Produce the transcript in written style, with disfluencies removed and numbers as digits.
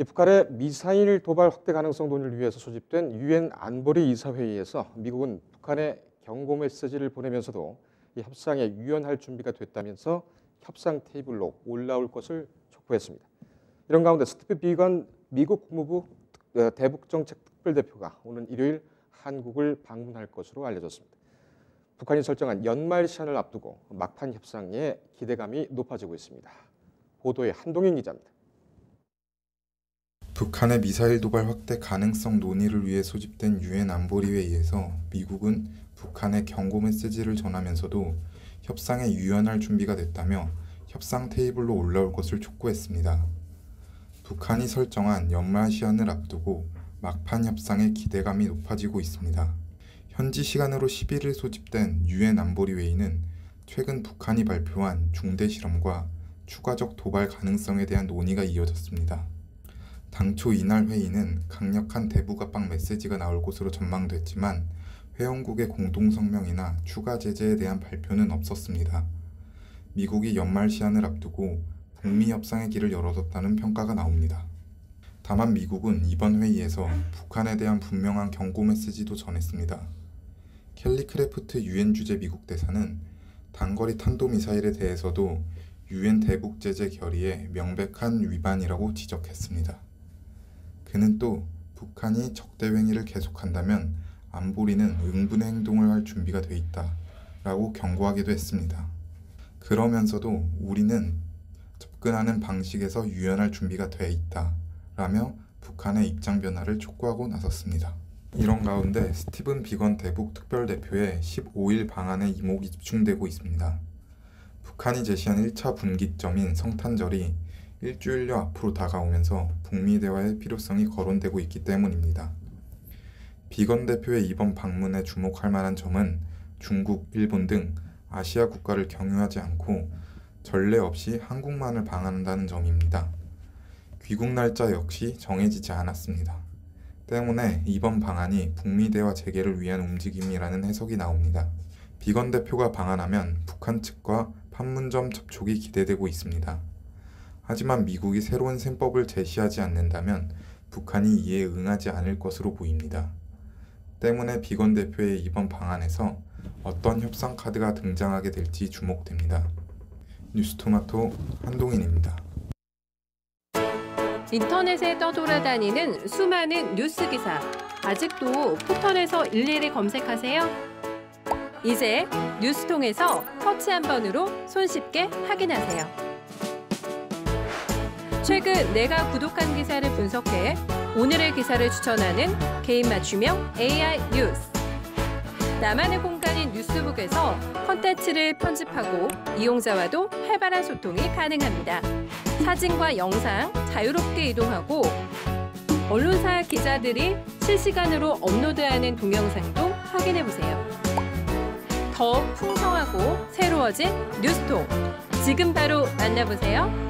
이 북한의 미사일 도발 확대 가능성 논의를 위해서 소집된 유엔 안보리 이사회의에서 미국은 북한에 경고 메시지를 보내면서도 이 협상에 유연할 준비가 됐다면서 협상 테이블로 올라올 것을 촉구했습니다. 이런 가운데 스티브 비건 미국 국무부 대북정책 특별대표가 오는 일요일 한국을 방문할 것으로 알려졌습니다. 북한이 설정한 연말 시한을 앞두고 막판 협상에 기대감이 높아지고 있습니다. 보도에 한동인 기자입니다. 북한의 미사일 도발 확대 가능성 논의를 위해 소집된 유엔 안보리 회의에서 미국은 북한에 경고 메시지를 전하면서도 협상에 유연할 준비가 됐다며 협상 테이블로 올라올 것을 촉구했습니다. 북한이 설정한 연말 시한을 앞두고 막판 협상에 기대감이 높아지고 있습니다. 현지 시간으로 11일 소집된 유엔 안보리 회의는 최근 북한이 발표한 중대 실험과 추가적 도발 가능성에 대한 논의가 이어졌습니다. 당초 이날 회의는 강력한 대북 압박 메시지가 나올 것으로 전망됐지만 회원국의 공동성명이나 추가 제재에 대한 발표는 없었습니다. 미국이 연말 시한을 앞두고 북미 협상의 길을 열어뒀다는 평가가 나옵니다. 다만 미국은 이번 회의에서 북한에 대한 분명한 경고 메시지도 전했습니다. 켈리 크래프트 유엔 주재 미국 대사는 단거리 탄도미사일에 대해서도 유엔 대북 제재 결의의 명백한 위반이라고 지적했습니다. 그는 또 북한이 적대 행위를 계속한다면 안보리는 응분의 행동을 할 준비가 돼 있다 라고 경고하기도 했습니다. 그러면서도 우리는 접근하는 방식에서 유연할 준비가 돼 있다 라며 북한의 입장 변화를 촉구하고 나섰습니다. 이런 가운데 스티븐 비건 대북 특별대표의 15일 방안에 이목이 집중되고 있습니다. 북한이 제시한 1차 분기점인 성탄절이 일주일여 앞으로 다가오면서 북미 대화의 필요성이 거론되고 있기 때문입니다. 비건 대표의 이번 방문에 주목할 만한 점은 중국, 일본 등 아시아 국가를 경유하지 않고 전례 없이 한국만을 방한한다는 점입니다. 귀국 날짜 역시 정해지지 않았습니다. 때문에 이번 방안이 북미 대화 재개를 위한 움직임이라는 해석이 나옵니다. 비건 대표가 방한하면 북한 측과 판문점 접촉이 기대되고 있습니다. 하지만 미국이 새로운 셈법을 제시하지 않는다면 북한이 이에 응하지 않을 것으로 보입니다. 때문에 비건 대표의 이번 방안에서 어떤 협상 카드가 등장하게 될지 주목됩니다. 뉴스토마토 한동인입니다. 인터넷에 떠돌아다니는 수많은 뉴스 기사. 아직도 포털에서 일일이 검색하세요? 이제 뉴스통에서 터치 한 번으로 손쉽게 확인하세요. 최근 내가 구독한 기사를 분석해 오늘의 기사를 추천하는 개인 맞춤형 AI 뉴스. 나만의 공간인 뉴스북에서 콘텐츠를 편집하고 이용자와도 활발한 소통이 가능합니다. 사진과 영상 자유롭게 이동하고 언론사 기자들이 실시간으로 업로드하는 동영상도 확인해보세요. 더욱 풍성하고 새로워진 뉴스통. 지금 바로 만나보세요.